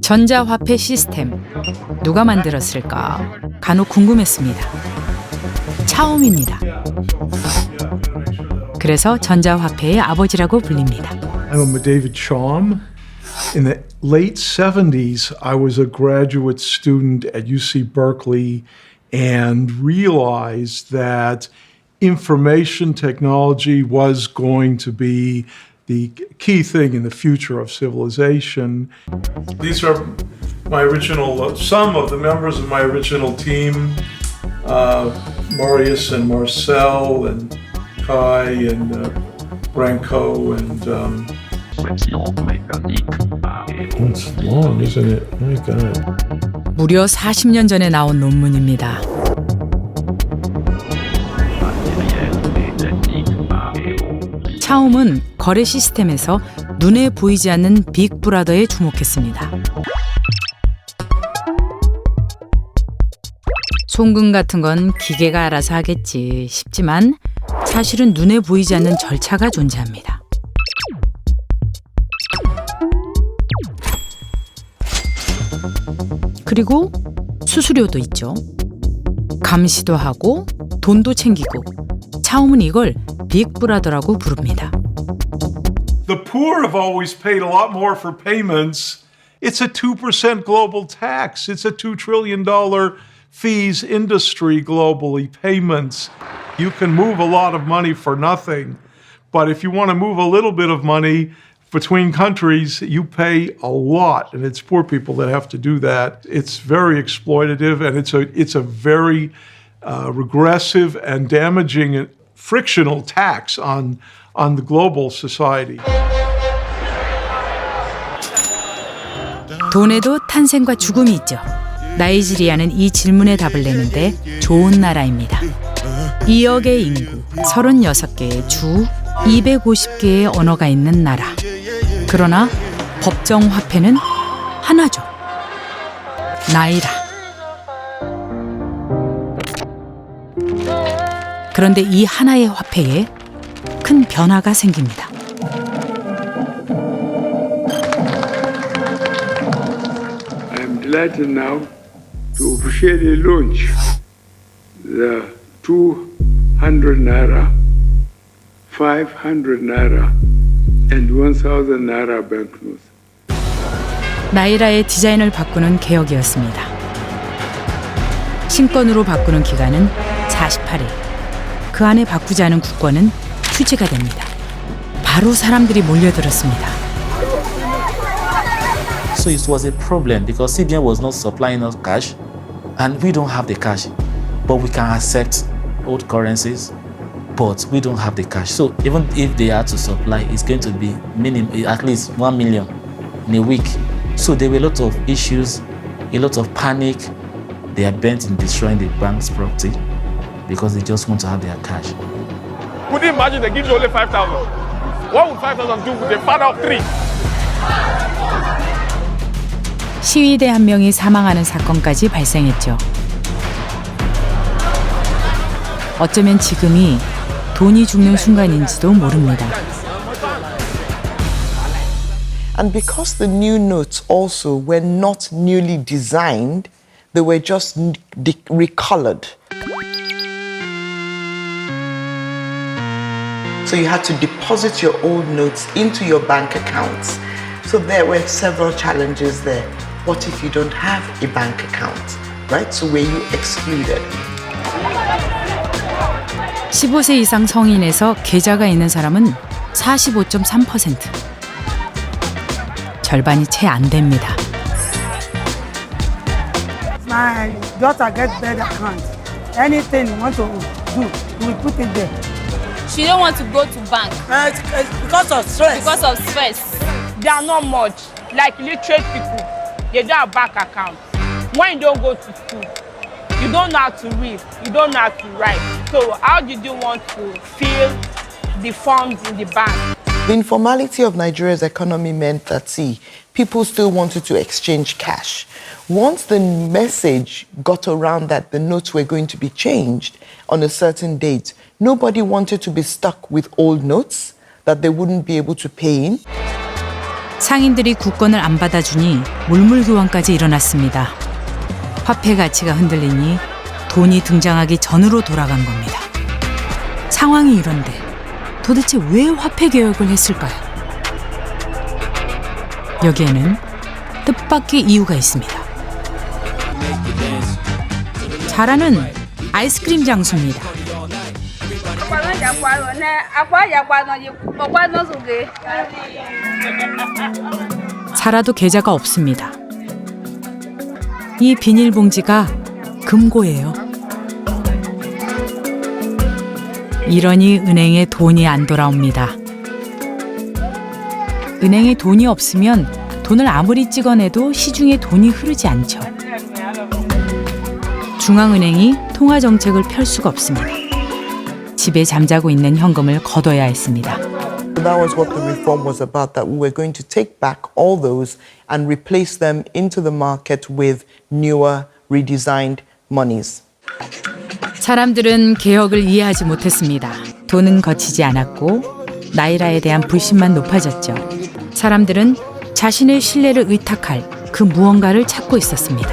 전자화폐 시스템 누가 만들었을까 간혹 궁금했습니다. 차움입니다. 그래서 전자화폐의 아버지라고 불립니다. I'm David Chaum. In the late 70s, I was a graduate student at UC Berkeley and realized that information technology was going to be the key thing in the future of civilization. These are my original, some of the members of my original team, Marius and Marcel and Kai and Branko and It's long, isn't it? My God. 무려 40년 전에 나온 논문입니다. 차움은 거래 시스템에서 눈에 보이지 않는 빅브라더에 주목했습니다. 송금 같은 건 기계가 알아서 하겠지 싶지만 사실은 눈에 보이지 않는 절차가 존재합니다. 그리고 수수료도 있죠. 감시도 하고 돈도 챙기고 차움은 이걸 빅브라더라고 부릅니다. The poor have always paid a lot more for payments. It's a 2% global tax. It's a $2 trillion fees industry globally, payments. You can move a lot of money for nothing, but if you want to move a little bit of money between countries, you pay a lot, and it's poor people that have to do that. It's very exploitative, and it's a very regressive and damaging frictional tax on the global society. 돈에도 탄생과 죽음이 있죠. 나이지리아는 이 질문에 답을 내는데 좋은 나라입니다. 2억의 인구, 36개의 주, 250개의 언어가 있는 나라. 그러나 법정 화폐는 하나죠. 나이라. 그런데 이 하나의 화폐에 큰 변화가 생깁니다. I am delighted now to officially launch the 200 naira, 500 naira, and 1,000 naira banknotes. 나이라의 디자인을 바꾸는 개혁이었습니다. 신권으로 바꾸는 기간은 48일. 그 안에 바꾸지 않은 국권은 휴지가 됩니다. 바로 사람들이 몰려들었습니다. So it was a problem because CBN was not supplying us cash and we don't have the cash. But we can accept old currencies, but we don't have the cash. So even if they are to supply, it's going to be at least 1 million in a week. So there were a lot of issues, a lot of panic. They are bent in destroying the bank's property because they just want to have their cash. Could you imagine they give you only 5,000? What would 5,000 do with a father of 3? 시위대 한 명이 사망하는 사건까지 발생했죠. 어쩌면 지금이 돈이 죽는 순간인지도 모릅니다. And because the new notes also were not newly designed, they were just recolored. So you had to deposit your old notes into your bank accounts. So there were several challenges there. What if you don't have a bank account, right? So were you excluded? 15세 이상 성인에서 계좌가 있는 사람은 45.3%. 절반이 채 안 됩니다. My daughter gets better account. Anything you want to do, we put it there. She don't want to go to bank. Because of stress. Because of stress. They are not much. Like literate people, they don't have bank account. When you don't go to school, you don't know how to read, you don't know how to write. So how did you want to fill the forms in the bank? The informality of Nigeria's economy meant that, see, people still wanted to exchange cash. Once the message got around that the notes were going to be changed on a certain date, nobody wanted to be stuck with old notes that they wouldn't be able to pay in. 상인들이 국권을 안 받아주니 물물교환까지 일어났습니다. 화폐 가치가 흔들리니 돈이 등장하기 전으로 돌아간 겁니다. 상황이 이런데 도대체 왜 화폐 개혁을 했을까요? 여기에는 뜻밖의 이유가 있습니다. 자라는 아이스크림 장수입니다. 자라도 계좌가 없습니다. 이 비닐봉지가 금고예요. 이러니 은행에 돈이 안 돌아옵니다. 은행에 돈이 없으면 돈을 아무리 찍어내도 시중에 돈이 흐르지 않죠. 중앙은행이 통화 정책을 펼 수가 없습니다. 집에 잠자고 있는 현금을 걷어야 했습니다. That was what the reform was about, that we were going to take back all those and replace them into the market with newer, redesigned monies. 사람들은 개혁을 이해하지 못했습니다. 돈은 거치지 않았고 나이라에 대한 불신만 높아졌죠. 사람들은 자신의 신뢰를 의탁할 그 무언가를 찾고 있었습니다.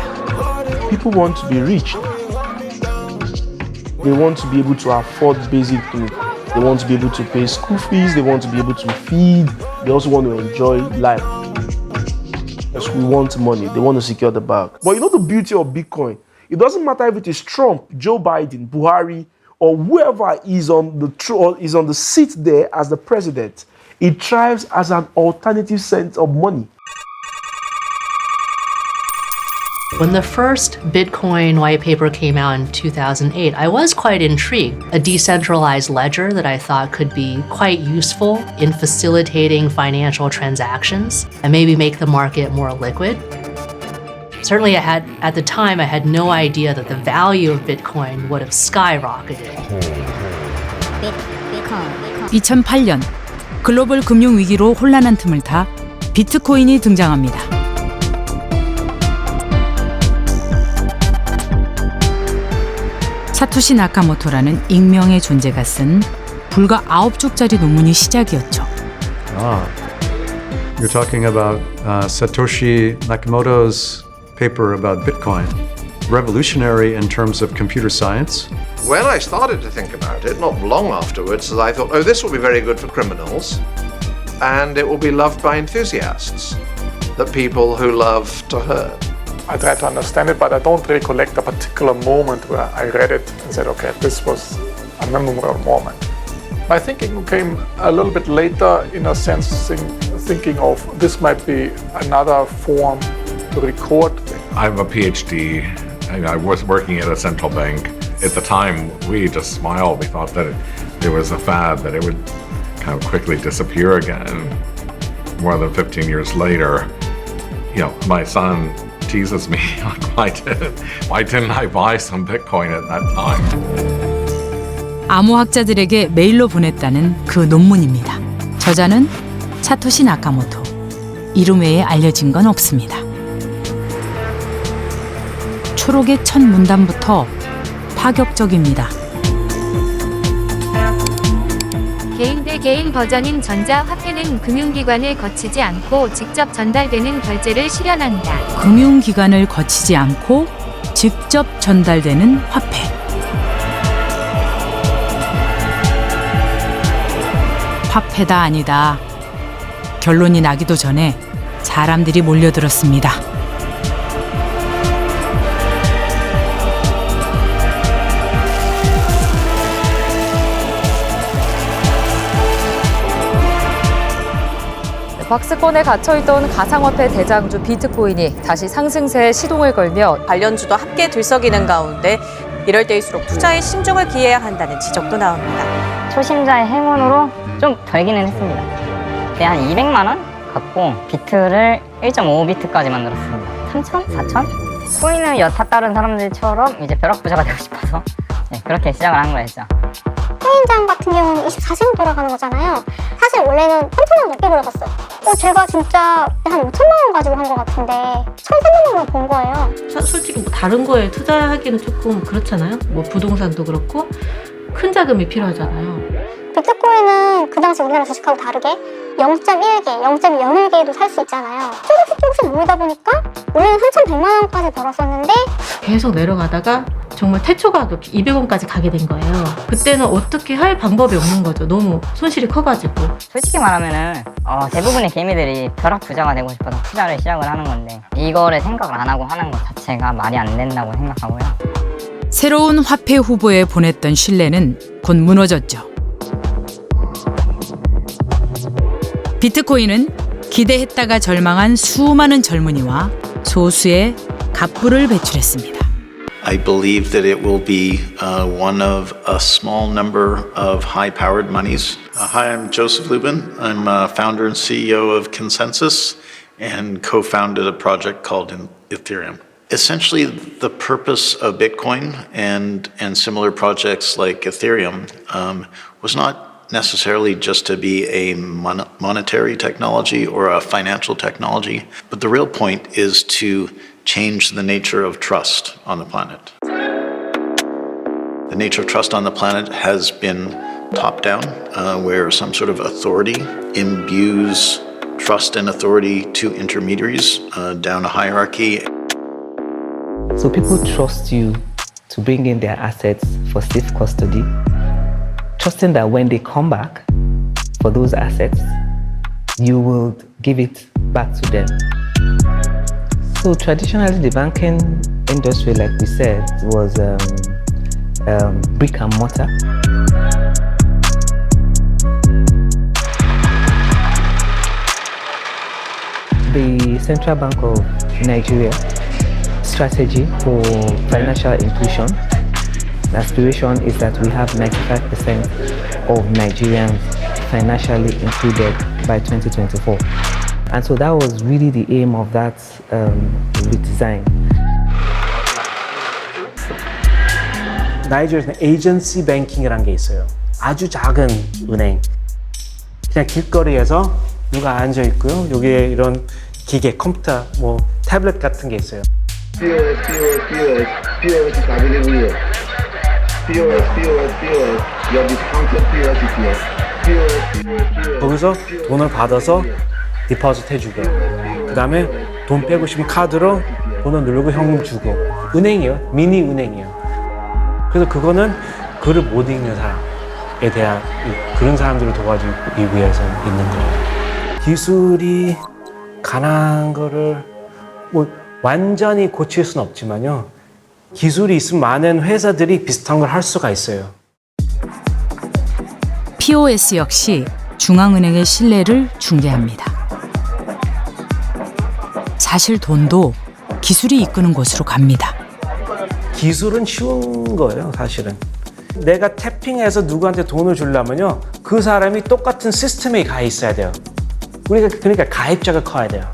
People want to be rich. They want to be able to afford basic things. They want to be able to pay school fees. They want to be able to feed. They also want to enjoy life. Yes, we want money. They want to secure the bag. But you know the beauty of Bitcoin? It doesn't matter if it is Trump, Joe Biden, Buhari, or whoever is on the seat there as the president. It thrives as an alternative sense of money. When the first Bitcoin white paper came out in 2008, I was quite intrigued. A decentralized ledger that I thought could be quite useful in facilitating financial transactions and maybe make the market more liquid. Certainly, at the time, I had no idea that the value of Bitcoin would have skyrocketed. 2008년 글로벌 금융 위기로 혼란한 틈을 타 비트코인이 등장합니다. 사토시 나카모토라는 익명의 존재가 쓴 불과 9쪽짜리 논문이 시작이었죠. You're talking about Satoshi Nakamoto's paper about Bitcoin. Revolutionary in terms of computer science. When I started to think about it, not long afterwards, I thought, oh, this will be very good for criminals, and it will be loved by enthusiasts, the people who love to hurt. I try to understand it, but I don't recollect a particular moment where I read it and said, okay, this was a memorable moment. My thinking came a little bit later, in a sense, thinking of this might be another form to record things. I have a PhD, and I was working at a central bank. At the time, we just smiled. We thought that it was a fad, that it would kind of quickly disappear again. More than 15 years later, my son teases me, why didn't I buy some Bitcoin at that time? 암호학자들에게 메일로 보냈다는 그 논문입니다. 저자는 사토시 나카모토. 이름 외에 알려진 건 없습니다. 초록의 첫 문단부터 파격적입니다. 개인 대 개인 버전인 전자화폐는 금융기관을 거치지 않고 직접 전달되는 결제를 실현한다. 금융기관을 거치지 않고 직접 전달되는 화폐. 화폐다 아니다. 결론이 나기도 전에 사람들이 몰려들었습니다. 박스권에 갇혀있던 가상화폐 대장주 비트코인이 다시 상승세에 시동을 걸며 관련주도 함께 들썩이는 가운데 이럴 때일수록 투자에 신중을 기해야 한다는 지적도 나옵니다. 초심자의 행운으로 좀 벌기는 했습니다. 한 200만 원 갖고 비트를 1.5비트까지 만들었습니다. 3천? 4천? 코인을 여타 다른 사람들처럼 이제 벼락부자가 되고 싶어서 그렇게 시작을 한 거였죠. 코인장 같은 경우는 24시간 돌아가는 거잖아요. 사실 원래는 3,000원 넘게 벌었어요. 제가 진짜 한 5천만 원 가지고 한 것 같은데 1,300만 원 번 거예요. 솔직히 다른 거에 투자하기는 조금 그렇잖아요. 부동산도 그렇고 큰 자금이 필요하잖아요. 비트코인은 그 당시 우리나라 주식하고 다르게 0.1개, 0.01개도 살 수 있잖아요. 조금씩 모이다 보니까 원래는 3,100만 원까지 벌었었는데 계속 내려가다가 정말 태초가격 200원까지 가게 된 거예요. 그때는 어떻게 할 방법이 없는 거죠. 너무 손실이 커가지고. 솔직히 말하면은 대부분의 개미들이 벼락 부자가 되고 싶어서 투자를 시작을 하는 건데 이거를 생각을 안 하고 하는 것 자체가 말이 안 된다고 생각하고요. 새로운 화폐 후보에 보냈던 신뢰는 곧 무너졌죠. 비트코인은 기대했다가 절망한 수많은 젊은이와 소수의 갑부를 배출했습니다. I believe that it will be one of a small number of high-powered monies. Hi, I'm Joseph Lubin. I'm founder and CEO of Consensus and co-founded a project called Ethereum. Essentially, the purpose of Bitcoin and similar projects like Ethereum was not necessarily just to be a monetary technology or a financial technology, but the real point is to change the nature of trust on the planet. The nature of trust on the planet has been top-down, where some sort of authority imbues trust and authority to intermediaries down a hierarchy. So people trust you to bring in their assets for safe custody, trusting that when they come back for those assets, you will give it back to them. So traditionally, the banking industry, like we said, was brick and mortar. The Central Bank of Nigeria strategy for financial inclusion, the aspiration is that we have 95% of Nigerians financially included by 2024. And so that was really the aim of that redesign. 나이지리아에서는 에이전시 뱅킹이라는 게 있어요. 아주 작은 은행. 그냥 길거리에서 누가 앉아 있고요. 여기에 이런 기계, 컴퓨터, 뭐 태블릿 같은 게 있어요. POS 가게되고요. POS, 여기 카운터 POS. 거기서 돈을 받아서 디포짓 해주고, 그 다음에 돈 빼고 싶은 카드로 돈을 누르고 현금 주고. 은행이요, 미니 은행이요. 그래서 그거는 글을 못 읽는 사람에 대한 그런 사람들을 도와주기 위해서 있는 거예요. 기술이 가난한 거를 뭐 완전히 고칠 수는 없지만요. 기술이 있으면 많은 회사들이 비슷한 걸 할 수가 있어요. POS 역시 중앙은행의 신뢰를 중개합니다. 사실 돈도 기술이 이끄는 곳으로 갑니다. 기술은 쉬운 거예요, 사실은. 내가 태핑해서 누구한테 돈을 주려면요, 그 사람이 똑같은 시스템에 가 있어야 돼요. 그러니까 가입자가 커야 돼요.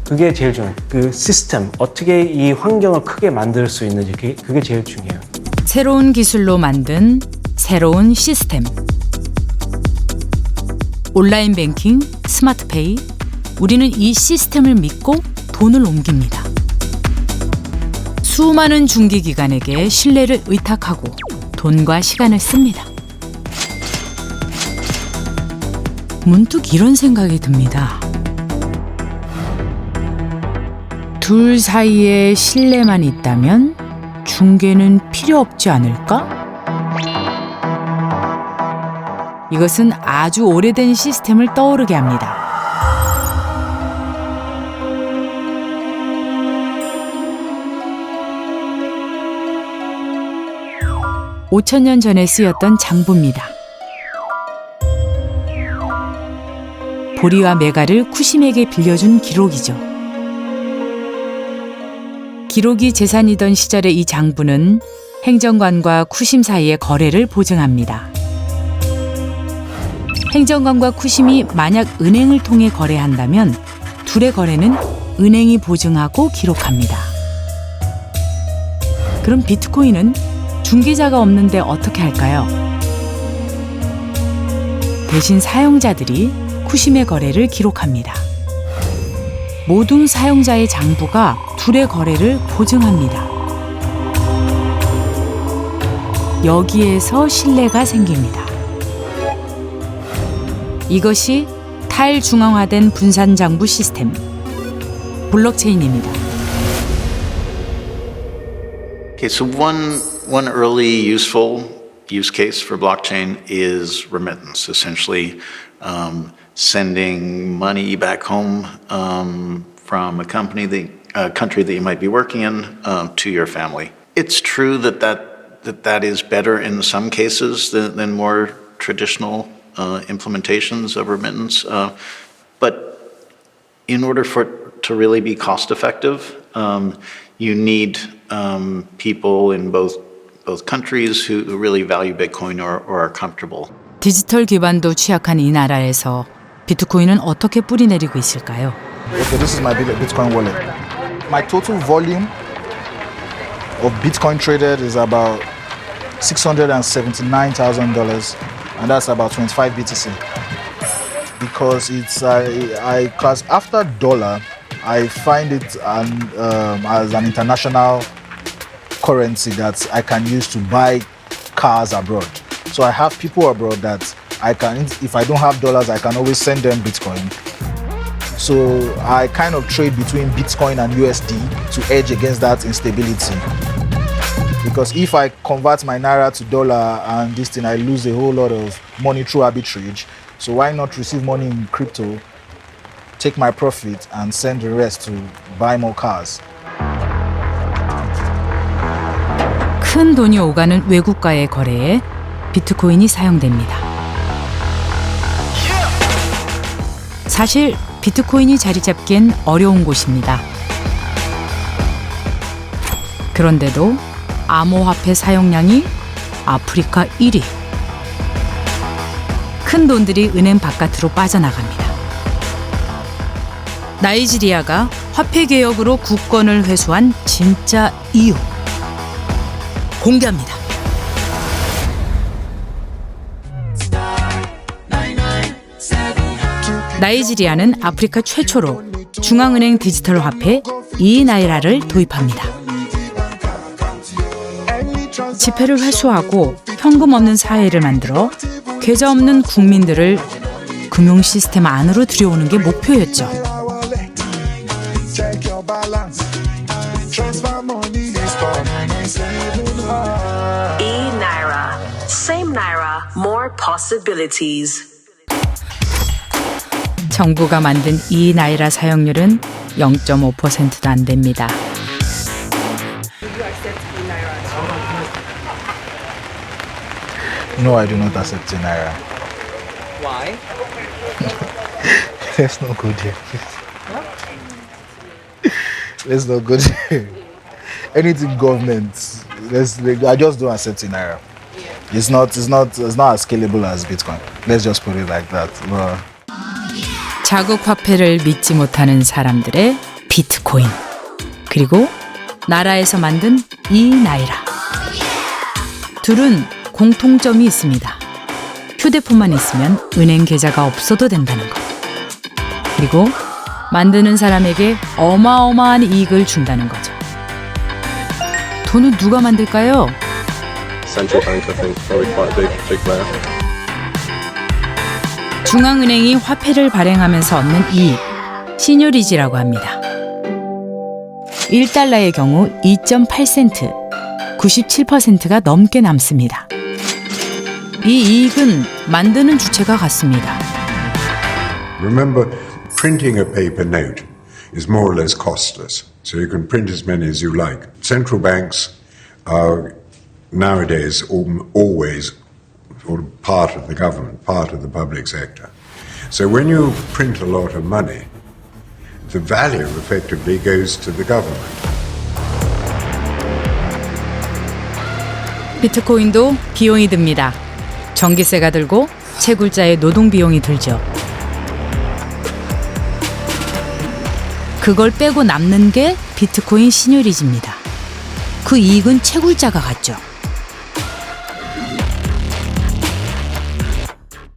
그게 제일 중요해요. 그 시스템, 어떻게 이 환경을 크게 만들 수 있는지, 그게 제일 중요해요. 새로운 기술로 만든 새로운 시스템. 온라인 뱅킹, 스마트페이, 우리는 이 시스템을 믿고 돈을 옮깁니다. 수많은 중개기관에게 신뢰를 의탁하고 돈과 시간을 씁니다. 문득 이런 생각이 듭니다. 둘 사이에 신뢰만 있다면 중개는 필요 없지 않을까? 이것은 아주 오래된 시스템을 떠오르게 합니다. 5,000년 전에 쓰였던 장부입니다. 보리와 메가를 쿠심에게 빌려준 기록이죠. 기록이 재산이던 시절의 이 장부는 행정관과 쿠심 사이의 거래를 보증합니다. 행정관과 쿠심이 만약 은행을 통해 거래한다면 둘의 거래는 은행이 보증하고 기록합니다. 그럼 비트코인은 중개자가 없는데 어떻게 할까요? 대신 사용자들이 쿠심의 거래를 기록합니다. 모든 사용자의 장부가 둘의 거래를 보증합니다. 여기에서 신뢰가 생깁니다. 이것이 탈중앙화된 분산장부 시스템, 블록체인입니다. Okay, so one early useful use case for blockchain is remittance, essentially sending money back home from a country that you might be working in to your family. It's true that is better in some cases than more traditional implementations of remittance, but in order for it to really be cost effective, you need people in both countries who really value Bitcoin or are comfortable. 디지털 기반도 취약한 이 나라에서 비트코인은 어떻게 뿌리내리고 있을까요? Okay, this is my Bitcoin wallet. My total volume of Bitcoin traded is about $679,000, and that's about 25 BTC. Because it's because after dollar, I find it as an international currency that I can use to buy cars abroad. So I have people abroad that I can, if I don't have dollars, I can always send them Bitcoin. So I kind of trade between Bitcoin and USD to hedge against that instability. Because if I convert my Naira to dollar and this thing, I lose a whole lot of money through arbitrage. So why not receive money in crypto, take my profit and send the rest to buy more cars? 큰 돈이 오가는 외국과의 거래에 비트코인이 사용됩니다. 사실 비트코인이 자리 잡기엔 어려운 곳입니다. 그런데도 암호화폐 사용량이 아프리카 1위. 큰 돈들이 은행 바깥으로 빠져나갑니다. 나이지리아가 화폐 개혁으로 국권을 회수한 진짜 이유 공개합니다. 나이지리아는 아프리카 최초로 중앙은행 디지털 화폐 이나이라를 도입합니다. 지폐를 회수하고 현금 없는 사회를 만들어 계좌 없는 국민들을 금융 시스템 안으로 들여오는 게 목표였죠. E-Naira. Same Naira, more possibilities. 정부가 만든 이 나이라 사용률은 0.5%도 안 됩니다. No, I do not accept Naira. Why? Let's not go there. Let's not go there. Anything government, I just don't accept Naira. It's not as scalable as Bitcoin. Let's just put it like that. 자국 화폐를 믿지 못하는 사람들의 비트코인, 그리고 나라에서 만든 이 나이라. 둘은 공통점이 있습니다. 휴대폰만 있으면 은행 계좌가 없어도 된다는 것. 그리고 만드는 사람에게 어마어마한 이익을 준다는 거죠. 돈은 누가 만들까요? Central bank, I think, probably quite a big player. 중앙은행이 화폐를 발행하면서 얻는 이익, 시뇰리지라고 합니다. 1달러의 경우 2.8센트, 97%가 넘게 남습니다. 이 이익은 만드는 주체가 같습니다. Remember, printing a paper note is more or less costless, so you can print as many as you like. Central banks are nowadays always sort of part of the government, part of the public sector. So when you print a lot of money, the value effectively goes to the government. 비트코인도 비용이 듭니다. 전기세가 들고 채굴자의 노동 비용이 들죠. 그걸 빼고 남는 게 비트코인 시뇰리지입니다. 그 이익은 채굴자가 갖죠.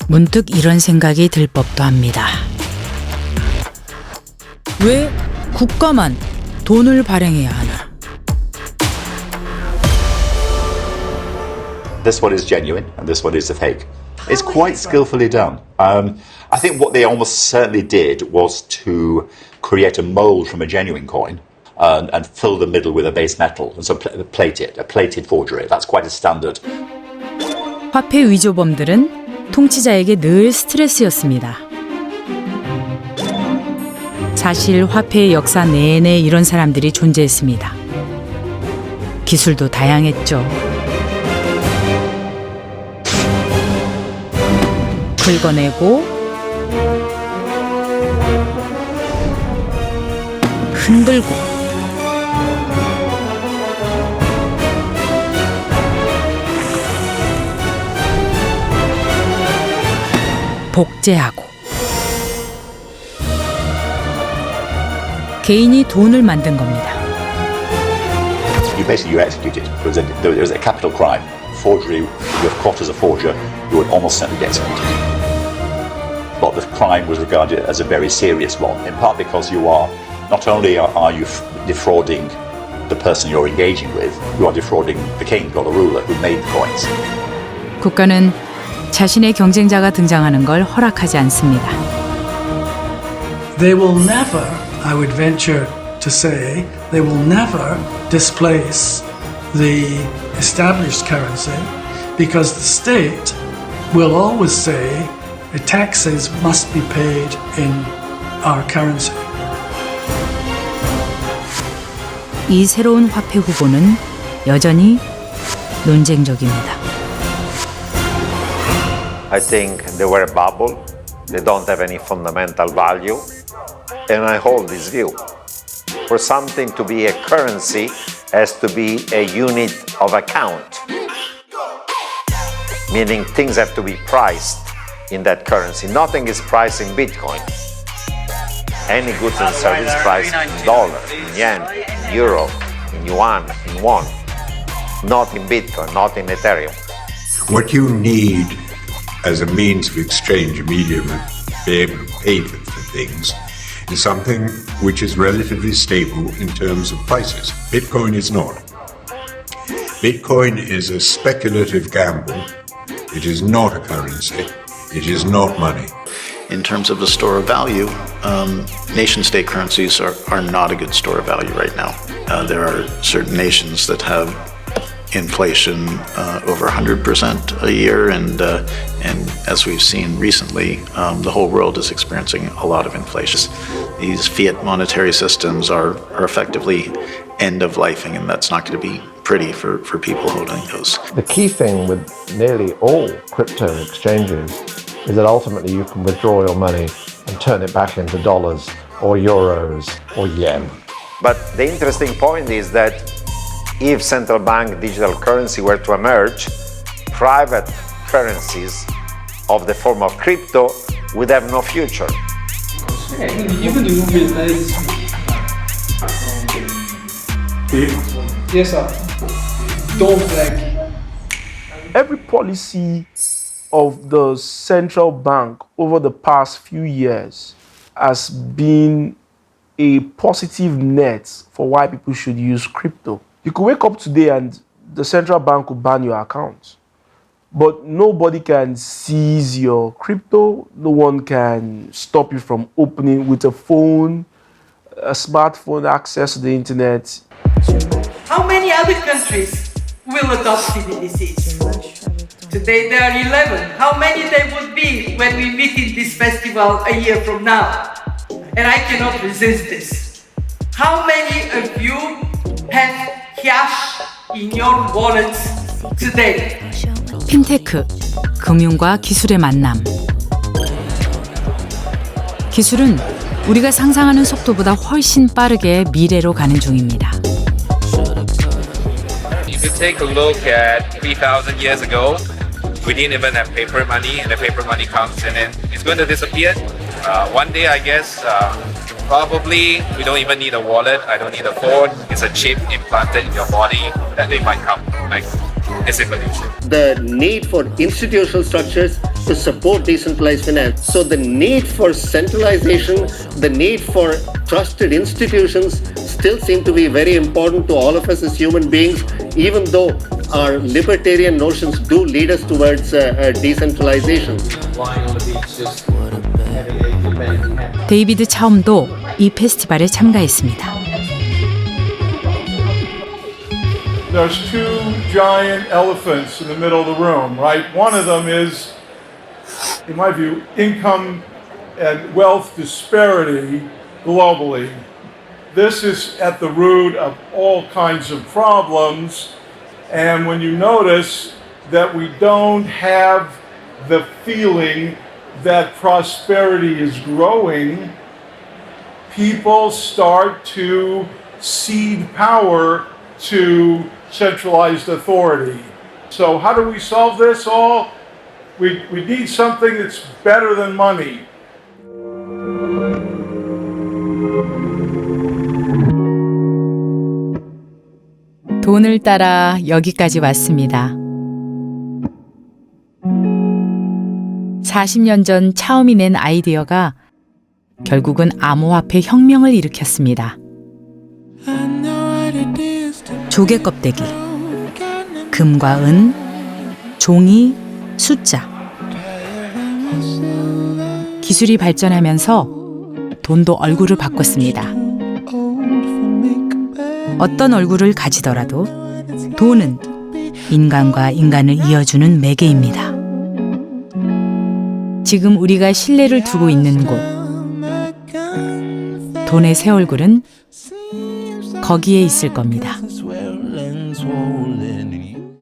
문득 이런 생각이 들 법도 합니다. 왜 국가만 돈을 발행해야 하나? This one is genuine and this one is a fake. It's quite skillfully done. I think what they almost certainly did was to create a mold from a genuine coin and fill the middle with a base metal, and so plate it, a plated forgery. That's quite a standard. 화폐 위조범들은 통치자에게 늘 스트레스였습니다. 사실 화폐의 역사 내내 이런 사람들이 존재했습니다. 기술도 다양했죠. 긁어내고 흔들고 복제하고 개인이 돈을 만든 겁니다. You basically execute it. There was a capital crime, forgery. You were caught as a forger, you would almost certainly get executed. But the crime was regarded as a very serious one, in part because you are not only are you defrauding the person you're engaging with, you are defrauding the king or the ruler who made the coins. 국가는 자신의 경쟁자가 등장하는 걸 허락하지 않습니다. They will never, I would venture to say, they will never displace the established currency because the state will always say the taxes must be paid in our currency. 이 새로운 화폐 후보는 여전히 논쟁적입니다. I think they were a bubble. They don't have any fundamental value. And I hold this view. For something to be a currency has to be a unit of account. Meaning things have to be priced in that currency. Nothing is priced in Bitcoin. Any goods and services priced in dollar, in yen, in euro, in yuan, in won. Not in Bitcoin, not in Ethereum. What you need as a means of exchange, a medium of being able to pay for things, is something which is relatively stable in terms of prices. Bitcoin is not. Bitcoin is a speculative gamble. It is not a currency. It is not money. In terms of a store of value, nation-state currencies are not a good store of value right now. There are certain nations that have inflation over 100% a year, and as we've seen recently, the whole world is experiencing a lot of inflation. These fiat monetary systems are effectively end-of-lifing, and that's not going to be pretty for people holding those. The key thing with nearly all crypto exchanges is that ultimately you can withdraw your money and turn it back into dollars or euros or yen. But the interesting point is that if central bank digital currency were to emerge, private currencies of the form of crypto would have no future. Yes, sir. Don't flag. Every policy of the central bank over the past few years has been a positive net for why people should use crypto. You could wake up today and the central bank will ban your account, but nobody can seize your crypto. No one can stop you from opening with a phone, a smartphone, access to the internet. How many other countries will adopt CBDCs? Today there are 11. How many there would be when we meet in this festival a year from now? And I cannot resist this. How many of you have cash in your wallets today? 핀테크, 금융과 기술의 만남. 기술은 우리가 상상하는 속도보다 훨씬 빠르게 미래로 가는 중입니다. If you take a look at 3,000 years ago, we didn't even have paper money, and the paper money comes and then it's going to disappear. One day, I guess, probably we don't even need a wallet. I don't need a phone. It's a chip implanted in your body that they might come. Like, it's evolution. The need for institutional structures to support decentralized finance. So the need for centralization, the need for trusted institutions still seem to be very important to all of us as human beings, even though our libertarian notions do lead us towards decentralization. Lying on the beach, just 데이비드 차움도 이 페스티벌에 참가했습니다. There's two giant elephants in the middle of the room, right? One of them is, in my view, income and wealth disparity globally. This is at the root of all kinds of problems. And when you notice that we don't have the feeling that prosperity is growing, people start to cede power to centralized authority. So how do we solve this all? We need something that's better than money. 돈을 따라 여기까지 왔습니다. 40년 전 차움이 낸 아이디어가 결국은 암호화폐 혁명을 일으켰습니다. 조개 껍데기, 금과 은, 종이, 숫자. 기술이 발전하면서 돈도 얼굴을 바꿨습니다. 어떤 얼굴을 가지더라도 돈은 인간과 인간을 이어주는 매개입니다. 지금 우리가 신뢰를 두고 있는 곳, 돈의 새 얼굴은 거기에 있을 겁니다.